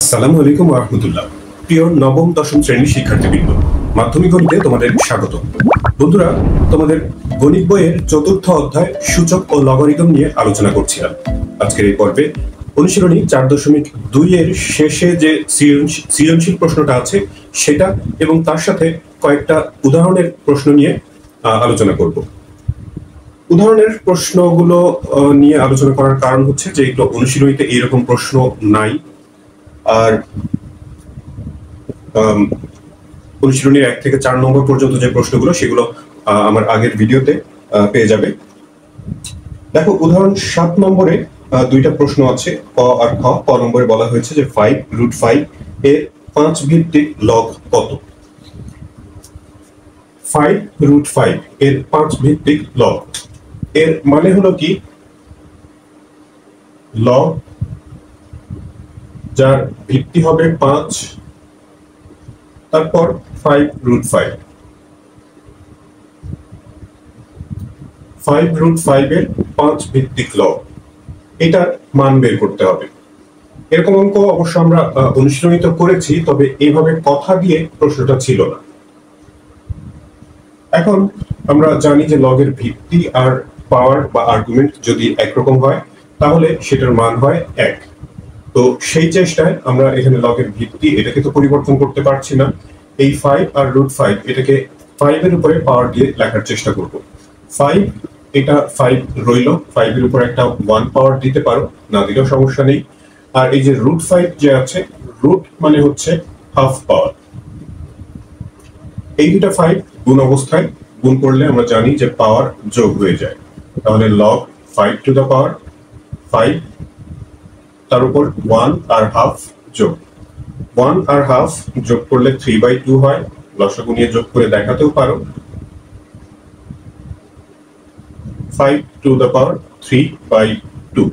আসসালামু আলাইকুম ওয়া রাহমাতুল্লাহ। প্রিয় নবম দশম শ্রেণীর শিক্ষার্থীবৃন্দ, মাধ্যমিক গণিতে তোমাদের স্বাগত। বন্ধুরা, তোমাদের গণিত বইয়ের চতুর্থ অধ্যায় সূচক ও লগারিদম নিয়ে আলোচনা করছিলাম। আজকের এই পর্বে অনুশীলনী 4.2 এর শেষে যে সৃজনশীল প্রশ্নটা আছে সেটা এবং তার সাথে কয়েকটা উদাহরণের প্রশ্ন নিয়ে আলোচনা করব। উদাহরণের প্রশ্নগুলো নিয়ে আলোচনা করার কারণ হচ্ছে যে এগুলো অনুশীলনীতে এইরকম প্রশ্ন নাই। আর অনুশীলনীর 1 থেকে 4 নম্বর পর্যন্ত যে প্রশ্নগুলো সেগুলো আমার আগের ভিডিওতে পেয়ে যাবে। দেখো, উদাহরণ 7 নম্বরে দুইটা প্রশ্ন আছে, ক আর খ। ক নম্বরে বলা হয়েছে যে 5√5 এর 5 ভিত্তিক লগ কত। 5√5 এর 5 ভিত্তিক লগ এর মানে হলো কি, লগ যার ভিত্তি হবে 5, তারপর 5√5। 5√5 এর 5 ভিত্তিক লগ, এটার মান বের করতে হবে। এরকম অঙ্ক অবশ্য আমরা অনুশীলনীত করেছি, তবে এইভাবে কথা দিয়ে প্রশ্নটা ছিল না। এখন আমরা জানি যে লগের ভিত্তি আর পাওয়ার বা আর্গুমেন্ট যদি একরকম হয় তাহলে সেটার মান হয় 1। তো সেই চেষ্টায় আমরা এখানে লগের ভিত্তি এটাকে তো পরিবর্তন করতে পারছি না। এই 5 আর √5 এটাকে 5 এর উপরে পাওয়ার দিয়ে লেখার চেষ্টা করব। 5, এটা 5 রইল, 5 এর উপর একটা 1 পাওয়ার দিতে পারো, না দিলেও সমস্যা নেই। আর এই যে √5 যে আছে, রুট মানে হচ্ছে হাফ পাওয়ার। এই দুটা 5 গুণ অবস্থায় গুণ করলে আমরা জানি যে পাওয়ার যোগ হয়ে যায়। তাহলে লগ 5 টু দ্য পাওয়ার 5, তার উপর 1 আর হাফ যোগ 1 আর হাফ যোগ করলে 3/2 হয়। লসাগু নিয়ে যোগ করে দেখাতেও পারো। 5 টু দ্য পাওয়ার 3/2।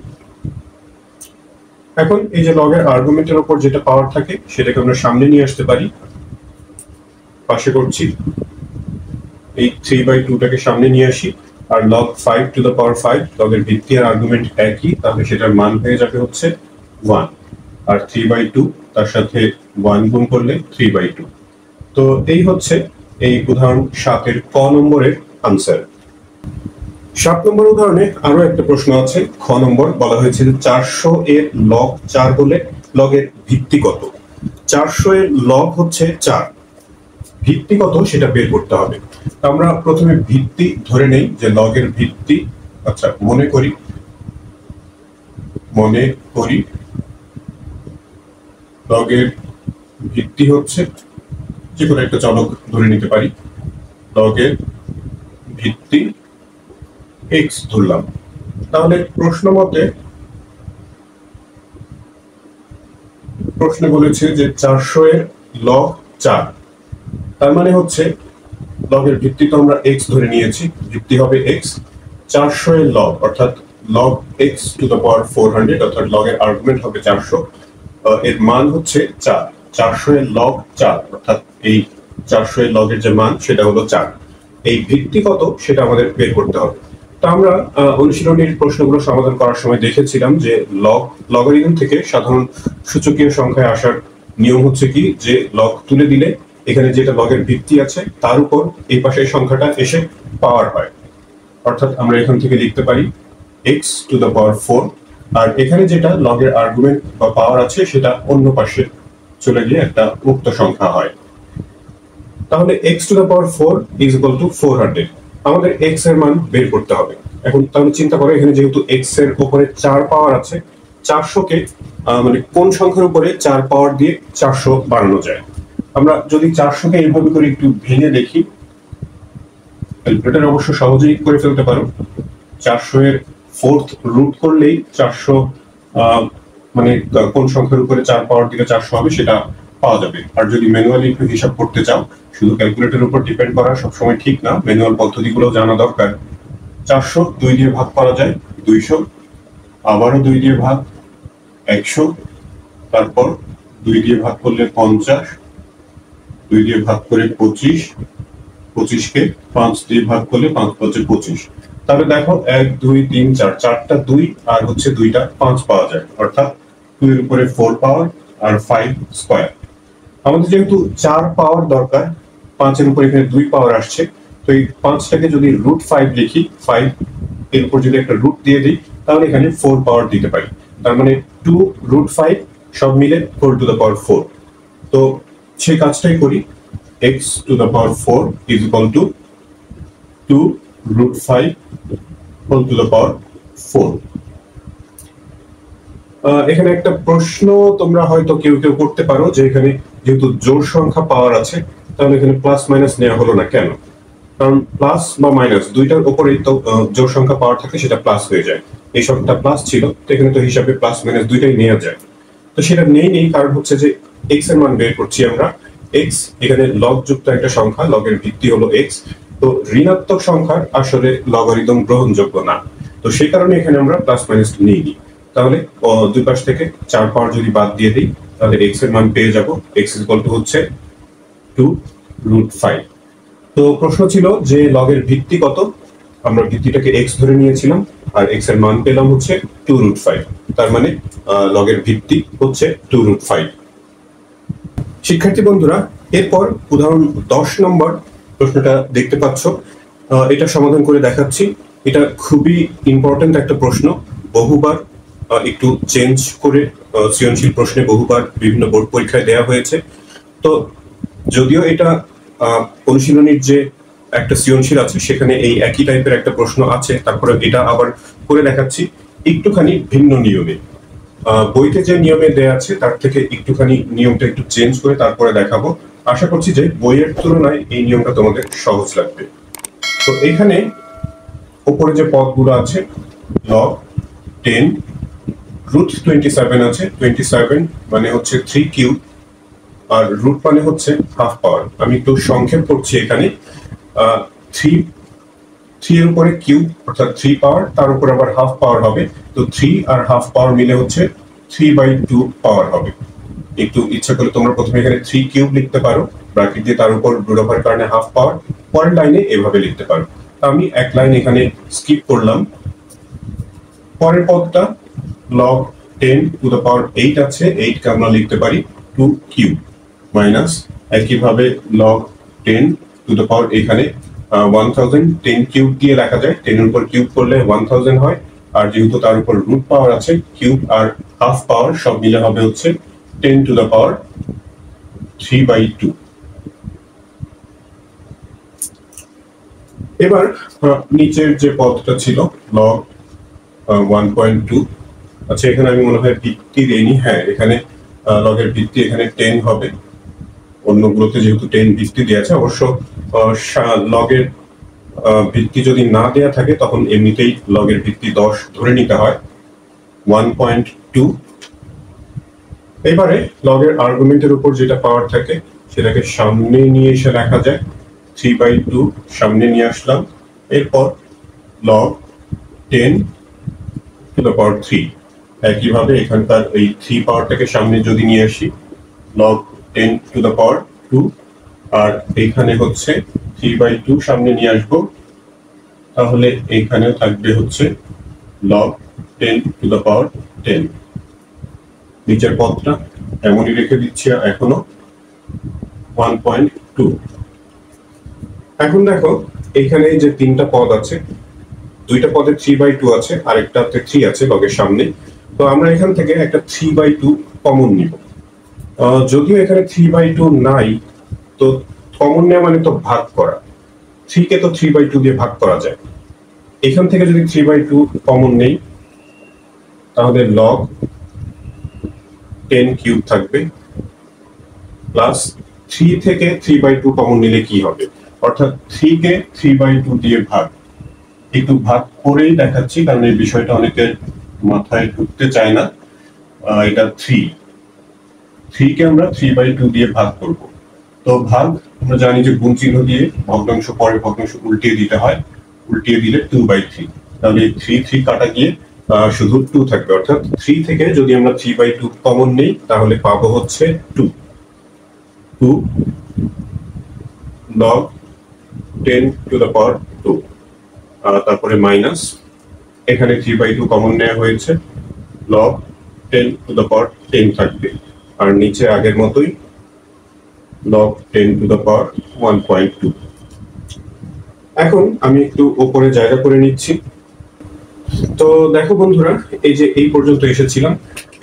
এখন এই যে লগের আর্গুমেন্টের উপর যেটা পাওয়ার থাকে সেটাকে আমরা সামনে নিয়ে আসতে পারি। পাশে করছি, এই 3/2টাকে সামনে নিয়ে আসি, আর লগ 5 টু দ্য পাওয়ার 5, লগের ভিত্তি আর আর্গুমেন্ট একই, তাহলে সেটার মান হয়ে যাবে হচ্ছে 1। আর 3/2 তার সাথে 1 গুণ করলে 3/2। তো এই হচ্ছে এই উদাহরণ 7 এর ক নম্বরের আনসার। 7 নম্বর উদাহরণে আরো একটা প্রশ্ন আছে। খ নম্বর বলা হয়েছে যে 400 এর লগ 4 হলে লগের ভিত্তি কত। 400 এর লগ হচ্ছে 4, ভিত্তি কত সেটা বের করতে হবে। আমরা প্রথমে ভিত্তি ধরে নেই যে লগের ভিত্তি, আচ্ছা মনে করি লগের ভিত্তি হচ্ছে, যে কোনো একটা চলক ধরে নিতে পারি। লগের ভিত্তি x ধরলাম। তাহলে প্রশ্নে বলেছে যে 400 এর লগ 4, তার মানে হচ্ছে লগের ভিত্তি তো আমরা x ধরে নিয়েছি, ভিত্তি হবে x। 400 এর লগ অর্থাৎ লগ x টু দ্য পাওয়ার 400, অর্থাৎ লগের আর্গুমেন্ট হবে 400, এর মান হচ্ছে 4। 400 এর লগ 4 অর্থাৎ এই 400 এর লগের যে মান সেটা হলো 4। এই ভিত্তি কত সেটা আমাদের বের করতে হবে। তো আমরা অনুশীলনীর প্রশ্নগুলো সমাধান করার সময় দেখেছিলাম যে লগারিদম থেকে সাধারণ সূচকীয় সংখ্যায় আসার নিয়ম হচ্ছে কি, যে লগ তুলে দিলে এখানে যেটা লগের ভিত্তি আছে তার উপর এই পাশের সংখ্যাটা এসে পাওয়ার হয়। অর্থাৎ আমরা এখান থেকে লিখতে পারি x টু দ্য পাওয়ার 4, আর এখানে যেটা লগের আর্গুমেন্ট বা পাওয়ার আছে সেটা অন্য পাশে চলে গিয়ে একটা উক্ত সংখ্যা হয়। তাহলে x two the power 4 is equal to 400। আমাদের x এর মান বের করতে হবে। এখন তাহলে চিন্তা করো, এখানে যেহেতু x এর উপরে 4 পাওয়ার আছে, 400 কে মানে কোন সংখ্যার উপরে 4 পাওয়ার দিয়ে 400 বাড়ানো যায়। আমরা যদি 400 কে এইভাবে করে একটু ভেঙে দেখি, ক্যালকুলেটর অবশ্য সহজেই করে ফেলতে পারো। 400 এর 4th রুট করলেই 400 মানে কোন সংখ্যার উপরে 4 পাওয়ার দিলে 400 হবে সেটা পাওয়া যাবে। আর যদি ম্যানুয়ালি একটু হিসাব করতে চাও, শুধু ক্যালকুলেটরের উপর ডিপেন্ড করা সবসময় ঠিক না, ম্যানুয়াল পদ্ধতিগুলো জানা দরকার। 400 2 দিয়ে ভাগ করা যায় 200, আবারও 2 দিয়ে ভাগ 100, তারপর 2 দিয়ে ভাগ করলে 50, 2 দিয়ে ভাগ করে 25, 25 কে 5 দিয়ে ভাগ করলে 5 5 25। তাহলে দেখো 1 2 3 4, 4টা 2 আর হচ্ছে 2টা 5 পাওয়া যায়, অর্থাৎ 2 এর উপরে 4 পাওয়ার আর 5 স্কয়ার। আমাদের যেহেতু 4 পাওয়ার দরকার, 5 এর উপর এখানে 2 পাওয়ার আসছে, তো এই 5টাকে যদি √5 লিখি, 5 এর উপর যদি একটা রুট দিয়ে দিই, তাহলে এখানে 4 পাওয়ার দিতে পারি। তার মানে 2√5 সব মিলে 4⁴। তো সেই কাজটাই করি। x⁴ is equal to 2√5 4। এখানে একটা প্রশ্ন তোমরা হয়তো কেউ কেউ করতে পারো যে এখানে যেহেতু জোড় সংখ্যা পাওয়ার আছে, তাহলে এখানে প্লাস মাইনাস নেওয়া হলো না কেন? কারণ প্লাস বা মাইনাস দুইটার উপরেই তো জোড় সংখ্যা পাওয়ার থাকে, সেটা প্লাস হয়ে যায়। এই সংখ্যাটা প্লাস ছিল, তো এখানে তো হিসাবে প্লাস মাইনাস দুইটাই নেওয়া যায়। তো সেটা নেই কারণ হচ্ছে যে এক্স এর মান বের করছি আমরা। এক্স এখানে লগ যুক্ত একটা সংখ্যা, লগের ভিত্তি হলো এক্স। তো ঋণাত্মক সংখ্যার আসলে লগারিদম গ্রহণযোগ্য না, তো সেই কারণে এখানে আমরা প্লাস মাইনাস নিইনি। তাহলে দুই পাশ থেকে 4 পাওয়ার যদি বাদ দিয়ে দিই, তাহলে এক্স এর মান পেয়ে যাব। এক্স ইজ ইকুয়াল টু হচ্ছে 2√5। তো প্রশ্ন ছিল যে লগের ভিত্তি কত? আমরা ভিত্তিটাকে এক্স ধরে নিয়েছিলাম, আর এক্স এর মান পেলাম হচ্ছে 2√5। তার মানে লগের ভিত্তি হচ্ছে 2√5। শিক্ষার্থী বন্ধুরা, এরপর উদাহরণ 10 নম্বর প্রশ্নটা দেখতে পাচ্ছ, এটা সমাধান করে দেখাচ্ছি। এটা খুবই ইম্পর্টেন্ট একটা প্রশ্ন, বহুবার একটু চেঞ্জ করে সৃজনশীল প্রশ্নে বহুবার বিভিন্ন বোর্ড পরীক্ষায় দেওয়া হয়েছে। তো যদিও এটা অনুশীলনীর যে একটা সৃজনশীল আছে সেখানে এই একই টাইপের একটা প্রশ্ন আছে, তারপরে এটা আবার করে দেখাচ্ছি একটুখানি ভিন্ন নিয়মে। বইতে যে নিয়মে দেয়া আছে তার থেকে একটুখানি নিয়মটা একটু চেঞ্জ করে তারপরে দেখাবো। আশা করছি যে বইয়ের তুলনায় এই নিয়মটা তোমাদের সহজ লাগবে। তো এখানে উপরে যে পদগুলো আছে, log 10 √27 আছে। 27 মানে হচ্ছে 3 কিউব, আর রুট মানে হচ্ছে হাফ পাওয়ার। আমি একটু সংক্ষেপ করছি এখানে। 3 এর উপরে কিউব অর্থাৎ 3 পাওয়ার, তার উপর আবার হাফ পাওয়ার হবে। তো 3 আর হাফ পাওয়ার মিলে হচ্ছে 3/2 পাওয়ার হবে। একটু ইচ্ছা করলে তোমরা প্রথমে এখানে 3 কিউব লিখতে পারো ব্র্যাকেট দিয়ে, তার উপর রুট ওভার কারণে হাফ পাওয়ার, পরের লাইনে এভাবে লিখতে পারো। আমি এক লাইন এখানে স্কিপ করলাম। পরের পদটা log 10⁸ আছে, 8 কে আমরা লিখতে পারি 2 কিউব মাইনাস একইভাবে log 10⁸ এখানে 1000 10 কিউব দিয়ে লেখা যায়, 10 এর উপর কিউব করলে 1000 হয়, আর যেহেতু তার উপর রুট পাওয়ার আছে, কিউব আর হাফ পাওয়ার সব মিলে হবে হচ্ছে 10⁵²। এবার নিচের যে পদটা ছিল log 1.2, আচ্ছা এখানে আমি মনে হয় ভিত্তি দেইনি। হ্যাঁ, এখানে লগের ভিত্তি এখানে 10 হবে, অন্যগুলোতে যেহেতু 10 ভিত্তি দেওয়া আছে। অবশ্য লগের ভিত্তি যদি না দেয়া থাকে তখন এমনিতেই লগের ভিত্তি 10 ধরে নিতে হয়। 1.2। এবারে লগের আর্গুমেন্টের উপর যেটা পাওয়ার থাকে সেটাকে সামনে নিয়ে এসে লেখা যায়, 3/2 সামনে নিয়ে আসলাম। এরপর log 10⁵। একইভাবে এখানকার এই 3 পাওয়ারটাকে সামনে যদি নিয়ে আসি, log 10⁵, আর এখানে হচ্ছে 3/2 সামনে নিয়ে আসবো, তাহলে এখানে থাকবে হচ্ছে log 10⁻10। নিচের পদটা এমনই রেখে দিচ্ছি এখনো 1.2। এখন দেখো এখানে যে তিনটা পদ আছে, দুইটা পদে 3/2 আছে, আরেকটাতে 3 আছে লগের সামনে। তো আমরা এখান থেকে একটা 3/2 কমন নিব। যদিও এখানে 3/2 নাই, তো কমন নেওয়া মানে তো ভাগ করা। 3 কে তো 3/2 দিয়ে ভাগ করা যায়। এখান থেকে যদি 3/2 কমন নেই, তাহলে log 10 কিউব থাকবে, প্লাস 3 থেকে 3/2 কমন নিলে কি হবে, অর্থাৎ 3 কে 3/2 দিয়ে ভাগ। একটু ভাগ করেই দেখাচ্ছি কারণ এই বিষয়টা অনেকের মাথায় ঢুকতে চায় না। এটা 3 কে আমরা 3/2 দিয়ে ভাগ করব। তো ভাগ আমরা জানি যে গুণ চিহ্ন দিয়ে ভগ্নাংশ পরে ভগ্নাংশ উল্টিয়ে দিতে হয়, উল্টিয়ে দিলে 2/3। তাহলে 3 কাটা গিয়ে শুধু 2 থাকবে, অর্থাৎ 3 থেকে যদি আমরা 3/2 কমন নেই তাহলে পাবো হচ্ছে 2 log 10⁵, তারপরে মাইনাস এখানে 3/2 কমন নেওয়া হয়েছে, log 10⁻10 থাকবে। আর নিচে আগের মতোই log 10 to the power 1.2। এখন আমি একটু উপরে জায়গা করে নিচ্ছি। তো দেখো বন্ধুরা, এই যে এই পর্যন্ত এসেছিলাম,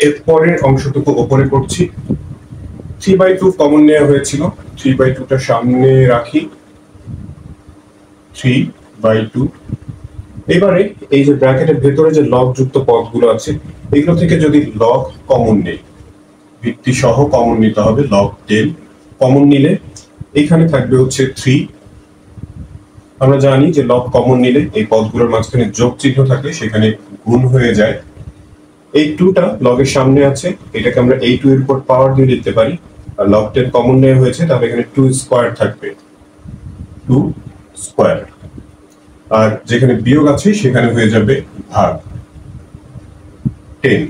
এর পরের অংশটুকু উপরে করছি। 3/2 কমন নেওয়া হয়েছিল, 3/2টা সামনে রাখি, 3/2। এবারে এই যে ব্র্যাকেটের ভেতরে যে লগ যুক্ত পদগুলো আছে, এগুলো থেকে যদি লগ কমন নেই, ভিত্তি সহ কমন নিতে হবে, log 10 কমন নিলে এখানে থাকবে হচ্ছে 3। আমরা জানি যে লগ কমন নিলে এই পদগুলোর মাঝখানে যোগ চিহ্ন থাকলে সেখানে গুণ হয়ে যায়। এই 2টা লগের সামনে আছে, এটাকে আমরা এই 2 এর উপর পাওয়ার দিয়ে লিখতে পারি। আর log 10 কমন নেওয়া হয়েছে, তাহলে এখানে 2 স্কয়ার থাকবে, 2 স্কয়ার। আর যেখানে বিয়োগ আছে সেখানে হয়ে যাবে ভাগ 10।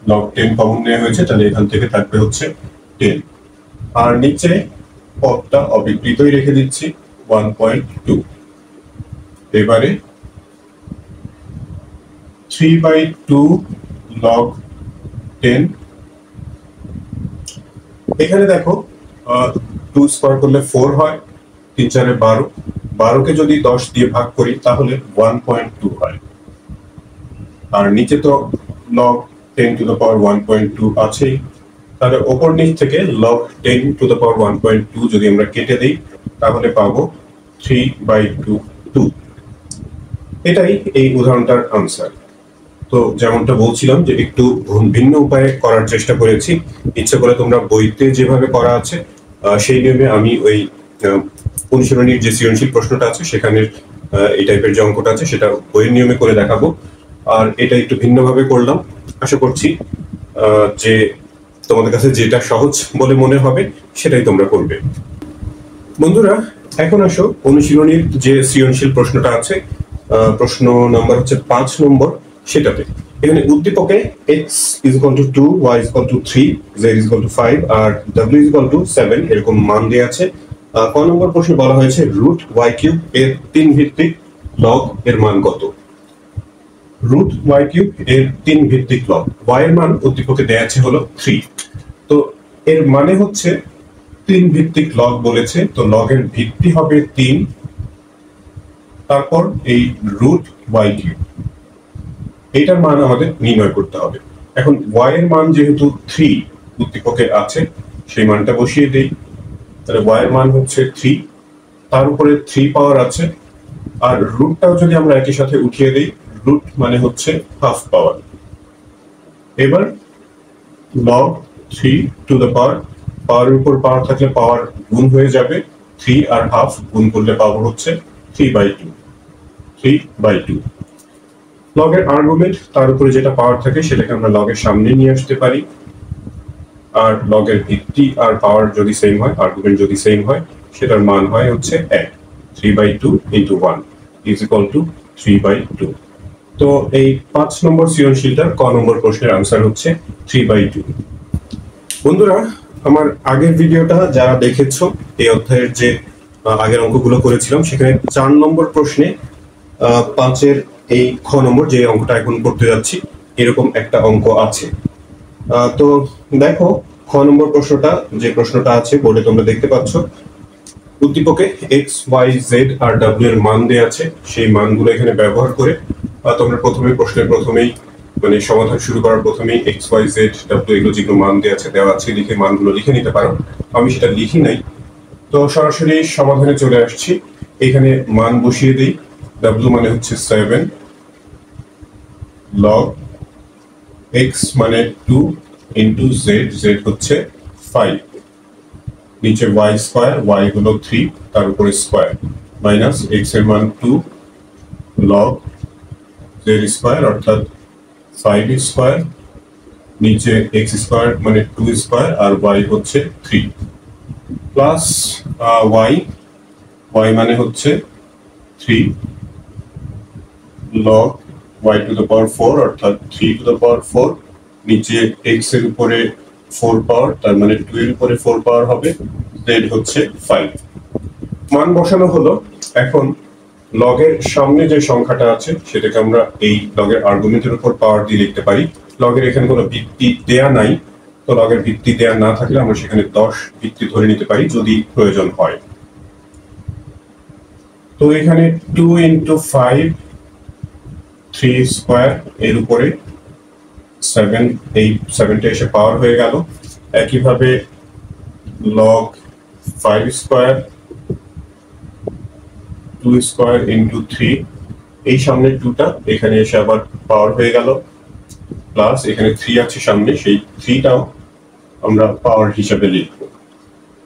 log 10 কমন নেওয়া হয়েছে, তাহলে এখান থেকে থাকবে হচ্ছে 10। আর নিচে পদটা অবিকৃতই রেখে দিচ্ছি, 1.2। এবারে 3/2 log 10। এখানে দেখো 2 স্কয়ার করলে 4 হয়, 3 4 12, 12কে যদি 10 দিয়ে ভাগ করি তাহলে 1.2 হয়। আর নিচে তো log 10 to the power 1.2 আছেই, তাহলে ওপর নিচ থেকে log 10 to the power 1.2 যদি আমরা কেটে দিই তাহলে পাবো 3/2। এটাই এই উদাহরণটার আনসার। তো যেমনটা বলছিলাম যে একটু ভিন্ন উপায়ে করার চেষ্টা করেছি। ইচ্ছে করে তোমরা বইতে যেভাবে করা আছে সেই নিয়মে আমি ওই অনুশীলনীর যে সৃজনশীল প্রশ্নটা আছে সেখানে এই টাইপের যে অঙ্কটা আছে সেটা বইয়ের নিয়মে করে দেখাবো। আর এটা একটু ভিন্নভাবে করলাম। আশা করছি যে তোমাদের কাছে যেটা সহজ বলে মনে হবে সেটাই তোমরা করবে। বন্ধুরা, এখন আসো অনুশীলনীর যে সৃজনশীল প্রশ্নটা আছে, প্রশ্ন নাম্বার হচ্ছে 5 নম্বর, সেটাতে এখানে উদ্দীপকে x = 2, y = 3, z = 5 আর w = 7 এরকম মান দেয়া আছে। ক নম্বর প্রশ্নে বলা হয়েছে √y³ এর 3 ভিত্তিক লগ এর মান কত? √y³ এর 3 ভিত্তিক লগ, y এর মান উদ্দীপকে দেয়া আছে হলো 3। তো এর মানে হচ্ছে 3 ভিত্তিক লগ বলেছে, তো লগের ভিত্তি হবে 3, তারপর এই √y³, এটার মান আমাদের নির্ণয় করতে হবে। এখন y এর মান যেহেতু 3 উদ্দীপকে আছে, সেই মানটা বসিয়ে দেই। তাহলে y এর মান হচ্ছে 3, তার উপরে 3 পাওয়ার আছে, আর রুটটাও যদি আমরা একই সাথে উঠিয়ে দেই, রুট মানে হচ্ছে হাফ পাওয়ার। এবার log 3 টু দ্য পাওয়ার, পাওয়ারের উপর পাওয়ার থাকলে পাওয়ার গুণ হয়ে যাবে, 3 আর হাফ গুণ করলে পাবো হচ্ছে 3/2। 3/2 লগের আর্গুমেন্ট, তার উপরে যেটা পাওয়ার থাকে সেটাকে আমরা লগের সামনে নিয়ে আসতে পারি। আর লগের ভিত্তি আর পাওয়ার যদি সেম হয়, আর্গুমেন্ট যদি সেম হয়, সেটার মান হয় হচ্ছে 1। 3/2 × 1 = 3/2। তো এই 5 নম্বর সৃজনশীলটার ক নম্বর প্রশ্নের আনসার হচ্ছে 3/2। বন্ধুরা, আমার আগের ভিডিওটা যারা দেখেছো, এই অধ্যায়ের যে আগের অঙ্কগুলো করেছিলাম, সেখানে 4 নম্বর প্রশ্নে 5-এর এই খ নম্বর যে অঙ্কটা এখন করতে যাচ্ছি, এরকম একটা অঙ্ক আছে। তো দেখো খ নম্বর প্রশ্নটা, যে প্রশ্নটা আছে বোর্ডে তোমরা দেখতে পাচ্ছ, উদ্দীপকে x, y, z আর w এর মান দেয়া আছে। সেই মানগুলো এখানে ব্যবহার করে তোমরা প্রশ্নের প্রথমেই মানে সমাধান শুরু করার প্রথমেই x, y, z, w এগুলো যেগুলো মান দেওয়া আছে লিখে মানগুলো লিখে নিতে পারো। আমি সেটা লিখি নাই, তো সরাসরি সমাধানে চলে আসছি। এখানে মান বসিয়ে দিই। w মানে হচ্ছে 7, log x মানে 2 ইন্টু z, z হচ্ছে 5, নিচে y স্কয়ার, y হলো 3, তার উপরে স্কয়ার, মাইনাস x এর মান 2 log z স্কয়ার অর্থাৎ 5 স্কয়ার, নিচে x স্কয়ার মানে 2 স্কয়ার আর y হচ্ছে 3, প্লাস y মানে হচ্ছে 3 log y to the power 4 অর্থাৎ 3 to the power 4, নিচে x এর উপরে 4 পাওয়ার, তার মানে 2 এর উপরে 4 পাওয়ার হবে, z হচ্ছে 5। মান বসানো হলো। এখন লগের সামনে যে সংখ্যাটা আছে সেটাকে আমরা এই লগের আর্গুমেন্টের উপর পাওয়ার দিয়ে লিখতে পারি। লগের এখানে কোনো ভিত্তি দেয়া নাই, তো লগের ভিত্তি দেওয়া না থাকলে আমরা সেখানে 10 ভিত্তি ধরে নিতে পারি যদি প্রয়োজন হয়। তো এখানে 2 × 5 3 স্কয়ার এর উপরে 7, এই 7টা এসে পাওয়ার হয়ে গেল। একইভাবে লগ 5 স্কয়ার 2 স্কয়ার × 3, এই সামনে 2টা এখানে এসে আবার পাওয়ার হয়ে গেল, প্লাস এখানে 3 আছে সামনে, সেই 3টাও আমরা পাওয়ার হিসাবে লিখব।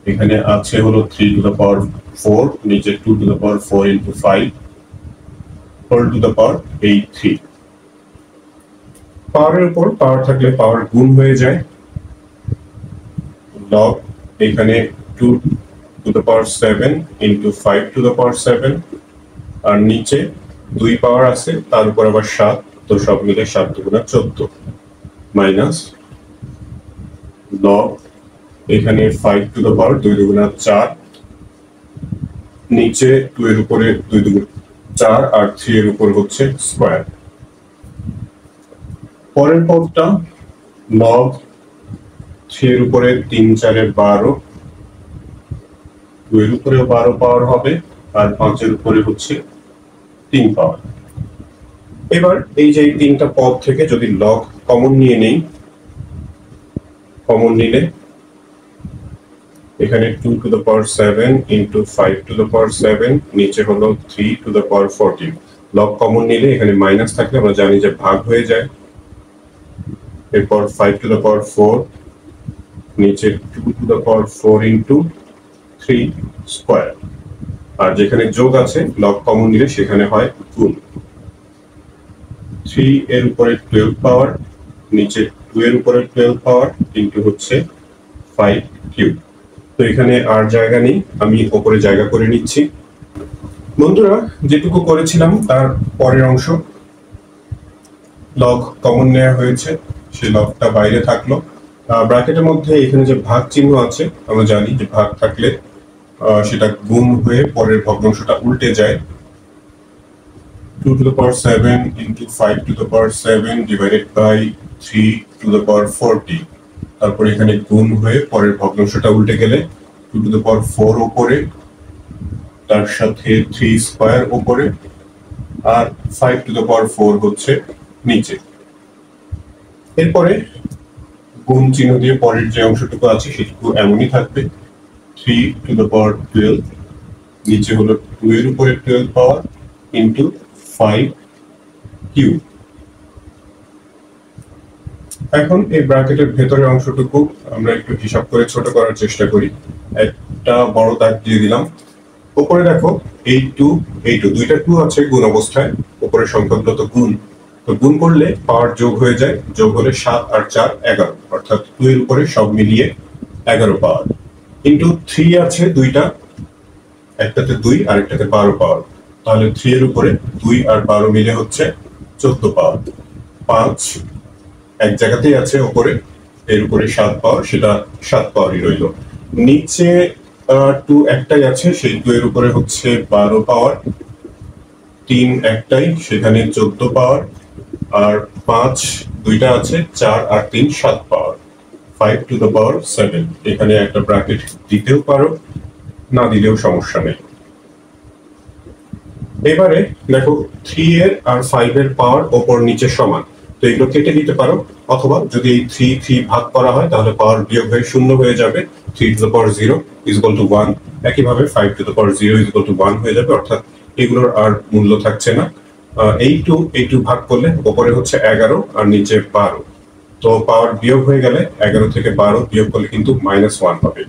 এখানে আছে হলো 3 টু দ্য পাওয়ার 4, নিচে 2 to the power 4 × 5 whole to the power 3। পাওয়ারের উপর পাওয়ার থাকলে পাওয়ার গুণ হয়ে যায়। লগ এখানে 2 to the power 7 × 5 to the power 7, আর নিচে 2 পাওয়ার আছে, তার উপর আবার 7, তো সব মিলে 7 × 14 মাইনাস লগ এখানে 5 টু দ্য পাওয়ার 2 × 4, নিচে 2 এর উপরে 2 × 4 আর 3 এর উপর হচ্ছে স্কয়ার। পরের পদটা লগ 3 এর উপরে 3 × 4 = 12, 2 এর উপরেও 12 পাওয়ার হবে, আর 5 এর উপরে হচ্ছে 3 পাওয়ার। এবার এই যে 3টা পদ থেকে যদি লগ কমন নিয়ে নেই, কমন নিলে এখানে 2 to the power 7 × 5 to the power 7, নিচে হলো 3 to the power 14। Log common নিলে এখানে মাইনাস থাকলে আমরা জানি যে ভাগ হয়ে যায়। এরপর 5 টু দ্য পাওয়ার 4, নিচে 2 টু দ্য পাওয়ার 4 × 3 স্কয়ার, আর যেখানে যোগ আছে লগ কমন নিলে সেখানে হয় গুণ। 3 এর উপরে 12 পাওয়ার, নিচে 2 এর উপরে 12 পাওয়ার ইনটু হচ্ছে 5 কিউব। তো এখানে আর জায়গা নেই, আমি উপরে জায়গা করে নিচ্ছি। বন্ধুরা, যেটুকু করেছিলাম তার পরের অংশ, লগ কমন নেওয়া হয়েছে, সেই লগটা বাইরে থাকলো। ব্র্যাকেটের মধ্যে এখানে যে ভাগ চিহ্ন আছে, আমরা জানি যে ভাগ থাকলে সেটা গুণ হয়ে পরের ভগ্নাংশটা উল্টে যায়। 2 to the power 7 × 5 to the power 7 divided by 3 to the power 40, তারপর এখানে গুণ হয়ে পরের ভগ্নাংশটা উল্টে গেলে 2 টু দ্য পাওয়ার 4 উপরে, তার সাথে 3 স্কয়ার উপরে, আর 5 টু দ্য পাওয়ার 4 হচ্ছে নিচে। এরপরে গুণ চিহ্ন দিয়ে পরের যে অংশটুকু আছে সেটুকু এমনই থাকবে। 3 টু দ্য পাওয়ার 12, নিচে হলো 2 এর উপরে 12 পাওয়ার ইনটু 5 কিউব। এখন এই ব্র্যাকেটের ভেতরের অংশটুকু আমরা একটু হিসাব করে ছোট করার চেষ্টা করি। একটা বড় দাগ দিয়ে দিলাম। উপরে দেখো এই 2 দুইটা 2 আছে গুণ অবস্থায়, উপরের সংখ্যাগুলো তো গুণ, তো গুণ করলে পাওয়ার যোগ হয়ে যায়, যোগ হলে 7 আর 4 11, অর্থাৎ 2 এর উপরে সব মিলিয়ে 11 পাওয়ার। কিন্তু 3 আছে দুইটা, একটাতে 2 আর একটাতে 12 পাওয়ার, তাহলে 3 এর উপরে 2 আর 12 মিলে হচ্ছে 14 পাওয়ার। 5 এক জায়গাতেই আছে উপরে, এর উপরে 7 পাওয়ার, সেটা 7 পাওয়ারই রইল। নিচে 2 একটাই আছে, সেই 2 এর উপরে হচ্ছে 12 পাওয়ার। 3 একটাই, সেখানে 14 পাওয়ার, আর 5 দুইটা আছে, 4 আর 3 7 পাওয়ার। 5 টু দ্য পাওয়ার 7, এখানে একটা ব্র্যাকেট দিতেও পারো, না দিলেও সমস্যা নেই। এবারে দেখো 3 এর আর 5 এর পাওয়ার ওপর নিচে সমান, তো এগুলো কেটে দিতে পারো, অথবা যদি এই 3 ভাগ করা হয় তাহলে পাওয়ার বিয়োগ হয়ে 0 হয়ে যাবে। 3 টু দ্য পাওয়ার 0 = 1, একইভাবে 5 টু দ্য পাওয়ার 0 = 1 হয়ে যাবে, অর্থাৎ এগুলোর আর মূল্য থাকছে না। এই 2 ভাগ করলে উপরে হচ্ছে 11 আর নিচে 12, তো পাওয়ার বিয়োগ হয়ে গেলে 11 থেকে 12 বিয়োগ করলে কিন্তু -1 হবে।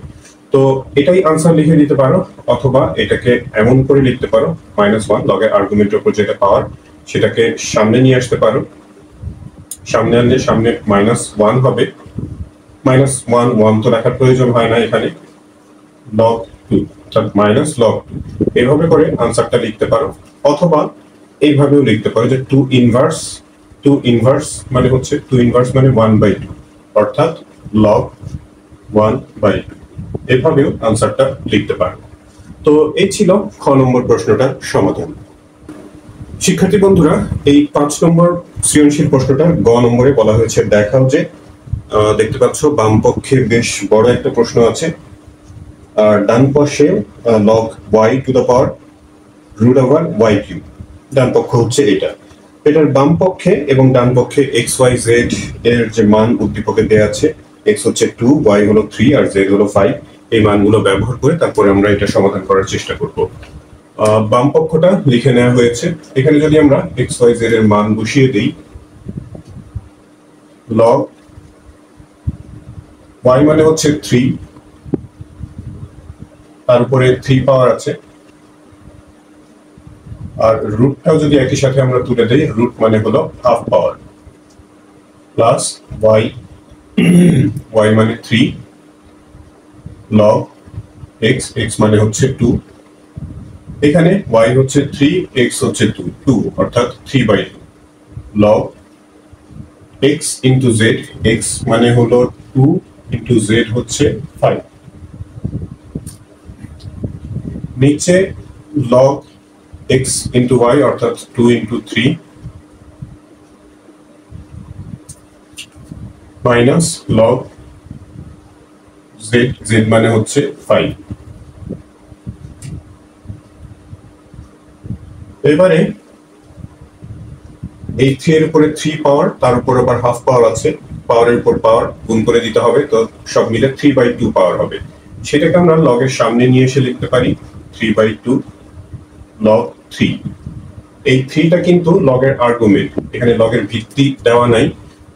তো এটাই আনসার লিখে দিতে পারো, অথবা এটাকে এমন করে লিখতে পারো, -1 লগের আর্গুমেন্টের উপর যেটা পাওয়ার সেটাকে সামনে নিয়ে আসতে পারো, সামনে আনলে সামনে -1 হবে। -1 তো লেখার প্রয়োজন হয় না এখানে, log 2 অর্থাৎ -log 2, এভাবে করে আনসারটা লিখতে পারো। অথবা এইভাবেও লিখতে পারো যে 2 ইনভার্স মানে হচ্ছে 2 ইনভার্স মানে 1/2, অর্থাৎ log 1/2, এভাবেও আনসারটা লিখতে পারো। তো এই ছিল খ নম্বর প্রশ্নটার সমাধান। শিক্ষার্থী বন্ধুরা, এই 5 নম্বর সৃজনশীল প্রশ্নটা গ নম্বরে বলা হয়েছে দেখাও যে দেখতে পাচ্ছ বাম পক্ষে বেশ বড় একটা প্রশ্ন আছে, আর ডান পাশে log y to the power root over y cube. ডান পক্ষ হচ্ছে এটার বাম পক্ষে এবং ডান পক্ষে এক্স ওয়াই জেড এর যে মান উদ্দীপকে দেওয়া আছে, এক্স হচ্ছে 2, y হলো 3 আর z হলো 5, এই মানগুলো ব্যবহার করে তারপরে আমরা এটা সমাধান করার চেষ্টা করব। বাম পক্ষটা লিখে নেওয়া হয়েছে। এখানে যদি আমরা এক্স ওয়াই জেড এর মান বসিয়ে দিই, লগ y মানে হচ্ছে 3, তার উপরে 3 পাওয়ার আছে, আর রুটটাও যদি একই সাথে আমরা তুলে দেই, রুট মানে হলো হাফ পাওয়ার, প্লাস y মানে 3 লগ x মানে হচ্ছে 2, এখানে y হচ্ছে 3, x হচ্ছে 2 অর্থাৎ 3/2 log x into z, x মানে হলো 2 ইন্টু z হচ্ছে 5, নিচে লগ x ইন্টু y অর্থাৎ 2 ইন্টু 3 মাইনাস লগ z মানে হচ্ছে 5। এবারে এই 3 এর উপরে 3 পাওয়ার, তার উপর আবার হাফ পাওয়ার আছে, পাওয়ারের উপর পাওয়ার গুণ করে দিতে হবে, তো সব মিলে 3/2 পাওয়ার হবে। সেটাকে আমরা লগের সামনে নিয়ে এসে লিখতে পারি 3/2 লগ 3। এই 3টা কিন্তু লগের আর্গুমেন্ট, এখানে লগের ভিত্তি দেওয়া নাই,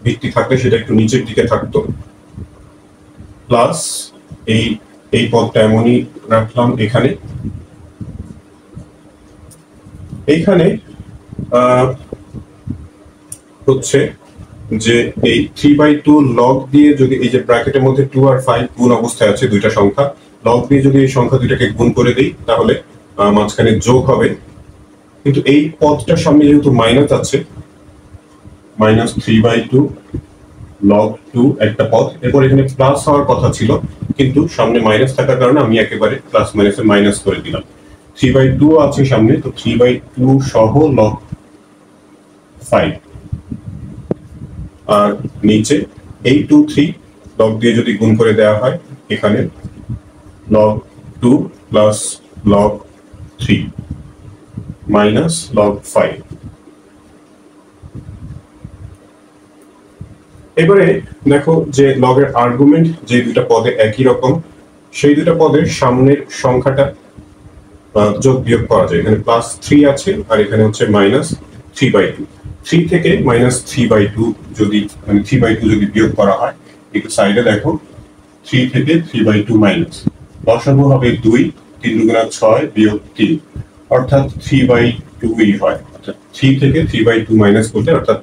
ভিত্তি থাকলে সেটা একটু নিচের দিকে থাকতো, প্লাস এই পদটা এমনই রাখলাম এখানে। এইখানে হচ্ছে যে এই 3/2 লগ দিয়ে যদি এই যে ব্র্যাকেটের মধ্যে 2 আর 5 গুণ অবস্থায় আছে দুইটা সংখ্যা, লগ দিয়ে যদি এই সংখ্যা দুইটাকে গুণ করে দিই তাহলে মাঝখানে যোগ হবে, কিন্তু এই পদটার সামনে যেহেতু মাইনাস আছে, মাইনাস 3/2 লগ 2 একটা পদ, এরপর এখানে প্লাস হওয়ার কথা ছিল কিন্তু সামনে মাইনাস থাকার কারণে আমি একেবারে প্লাস মাইনাসে মাইনাস করে দিলাম। 3/2 আছে সামনে, তো 3/2 সহ লগ 5, আর নিচে এই 2 3 লগ দিয়ে যদি গুণ করে দেওয়া হয়, এখানে log 2 plus log 3 minus log 5। এবারে দেখো যে লগের আর্গুমেন্ট যে দুটো পদে একই রকম, সেই দুটো পদের সামনের সংখ্যাটা যোগ বিয়োগ করা যায়। এখানে প্লাস 3 আছে আর এখানে হচ্ছে মাইনাস 3/2। 3 থেকে মাইনাস 3/2 যদি মানে 3/2 যদি বিয়োগ করা হয়, একটু সাইডে দেখো 3 থেকে 3/2 মাইনাস, লসাগু হবে 2, 3 দুগুণা 6 বিয়োগ 3 অর্থাৎ 3/2ই হয়। অর্থাৎ 3 থেকে 3/2 মাইনাস করলে, অর্থাৎ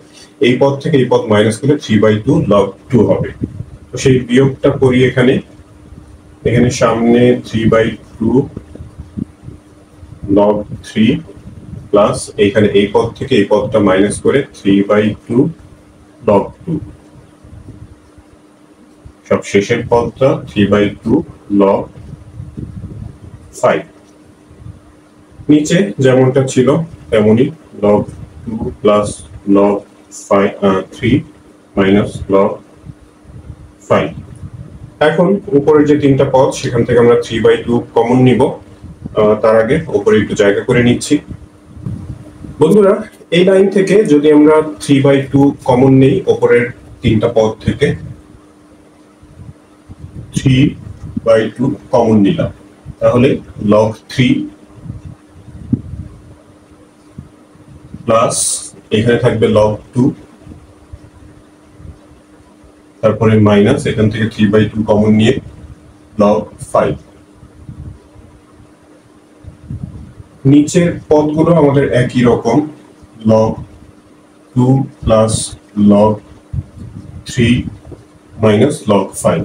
এই পদ থেকে এই পদ মাইনাস করলে 3/2 লগ 2 হবে। তো সেই বিয়োগটা করি এখানে সামনে 3/2 লগ 3 প্লাস এখানে এই পদ থেকে এই পদটা মাইনাস করে 3/2 লগ 2, সব শেষের পদটা 3/2 লগ 5। নিচে যেমনটা ছিল তেমনই log 2 plus log 3 minus log 5। এখন উপরের যে তিনটা পদ সেখান থেকে আমরা 3/2 কমন নিব, তার আগে উপরে একটু জায়গা করে নিচ্ছি। বন্ধুরা, এই লাইন থেকে যদি আমরা 3/2 কমন নেই উপরের তিনটা পদ থেকে, 3/2 কমন নিলাম, তাহলে লগ 3 প্লাস এখানে থাকবে লগ 2, তারপরে মাইনাস এখান থেকে 3/2 কমন নিয়ে লগ 5। নিচের পদগুলো আমাদের একই রকম, log 2 plus log 3 minus log 5।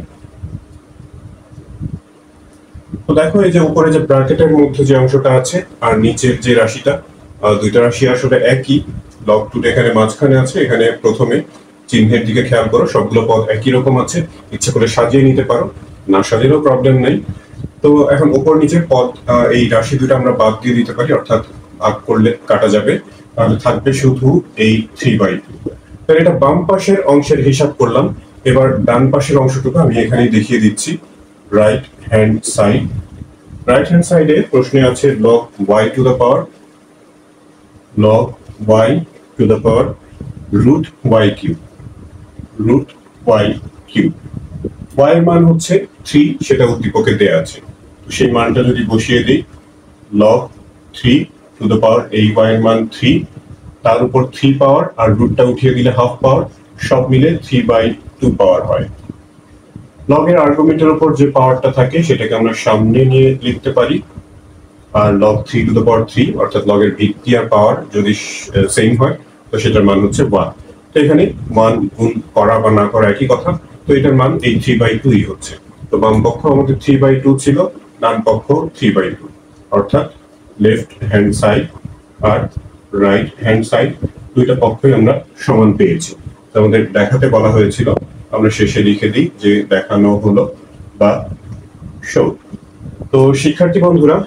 তো দেখো এই যে উপরে যে ব্র্যাকেটের মধ্যে যে অংশটা আছে আর নিচের যে রাশিটা, দুইটা রাশি আসলে একই। লগ 2 এখানে মাঝখানে আছে, এখানে প্রথমে চিহ্নের দিকে খেয়াল করো, সবগুলো পদ একই রকম আছে, ইচ্ছে করে সাজিয়ে নিতে পারো, না সাজিয়েও প্রবলেম নেই। তো এখন উপর নিচে পদ এই রাশি দুটো আমরা বাদ দিয়ে দিতে পারি, অর্থাৎ ভাগ করলে কাটা যাবে, তাহলে থাকবে শুধু এই 3/2। তাহলে এটা বাম পাশের অংশের হিসাব করলাম। এবার ডান পাশের অংশটুকু আমি এখানেই দেখিয়ে দিচ্ছি। Right hand side, right hand সাইডে প্রশ্নে আছে log y to the power root y cube, root y cube. y এর মান হচ্ছে 3, সেটা উদ্দীপকে দেয়া আছে। তো সেই মানটা যদি বসিয়ে দিই, log 3 টু দ্য পাওয়ার এই y এর মান 3, তার উপর 3 পাওয়ার আর রুটটা উঠিয়ে দিলে হাফ পাওয়ার, সব মিলে 3/2 পাওয়ার হয়। লগ এর আর্গুমেন্টের উপর যে পাওয়ারটা থাকে সেটাকে আমরা সামনে নিয়ে লিখতে পারি, আর log 3 টু দ্য পাওয়ার 3 অর্থাৎ লগ এর ভিত্তি আর পাওয়ার যদি সেম হয় তো সেটার মান হচ্ছে 1। তো এখানে 1 গুণ করা বা না করা একই কথা, তো এটার মান এই 3/2ই হচ্ছে। তো বাম পক্ষ আমাদের 3/2 ছিল, ডান পক্ষ 3/2, অর্থাৎ লেফট হ্যান্ড সাইড আর রাইট হ্যান্ড সাইড দুইটা পক্ষই আমরা সমান পেয়েছি। আমাদের দেখাতে বলা হয়েছিল, আমরা শেষে লিখে দিই যে দেখানো হলো বা শো। তো শিক্ষার্থী বন্ধুরা,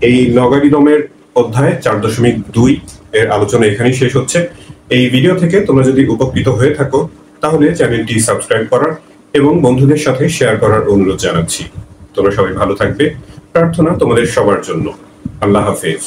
এই লগারিদমের অধ্যায় 4.2 এর আলোচনা এখানেই শেষ হচ্ছে। এই ভিডিও থেকে তোমরা যদি উপকৃত হয়ে থাকো তাহলে চ্যানেলটি সাবস্ক্রাইব করার এবং বন্ধুদের সাথে শেয়ার করার অনুরোধ জানাচ্ছি। তোমরা সবাই ভালো থাকবে, প্রার্থনা তোমাদের সবার জন্য। আল্লাহ হাফেজ।